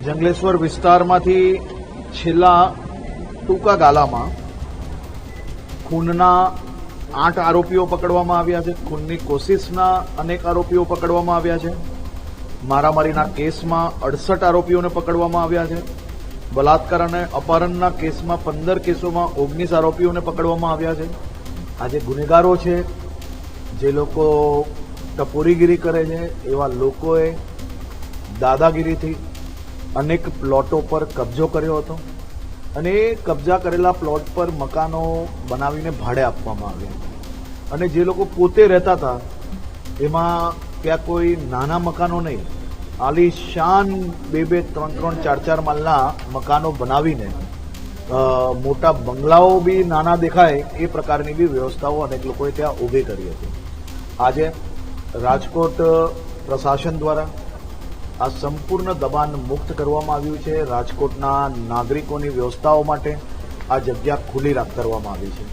જંગલેશ્વર વિસ્તારમાંથી છેલ્લા ટૂંકા ગાળામાં ખૂનના 8 આરોપીઓ પકડવામાં આવ્યા છે. ખૂનની કોશિશના અનેક આરોપીઓ પકડવામાં આવ્યા છે. મારામારીના કેસમાં 68 આરોપીઓને પકડવામાં આવ્યા છે. બલાત્કાર અને અપહરણના કેસમાં 15 કેસોમાં 19 આરોપીઓને પકડવામાં આવ્યા છે. આ જે ગુનેગારો છે, જે લોકો ટપોરીગીરી કરે છે, એવા લોકોએ દાદાગીરીથી અનેક પ્લોટો પર કબજો કર્યો હતો અને એ કબજા કરેલા પ્લોટ પર મકાનો બનાવીને ભાડે આપવામાં આવ્યા. અને જે લોકો પોતે રહેતા હતા એમાં ત્યાં કોઈ નાના મકાનો નહીં, આલીશાન 2-2, 3-3, 4-4 માળના મકાનો બનાવીને મોટા બંગલાઓ બી નાના દેખાય એ પ્રકારની બી વ્યવસ્થાઓ અનેક લોકોએ ત્યાં ઊભી કરી હતી. આજે રાજકોટ પ્રશાસન દ્વારા આ સંપૂર્ણ દબાણ મુક્ત કરવામાં આવ્યું છે. રાજકોટના નાગરિકોની વ્યવસ્થાઓ માટે આ જગ્યા ખુલ્લી કરવામાં આવી છે.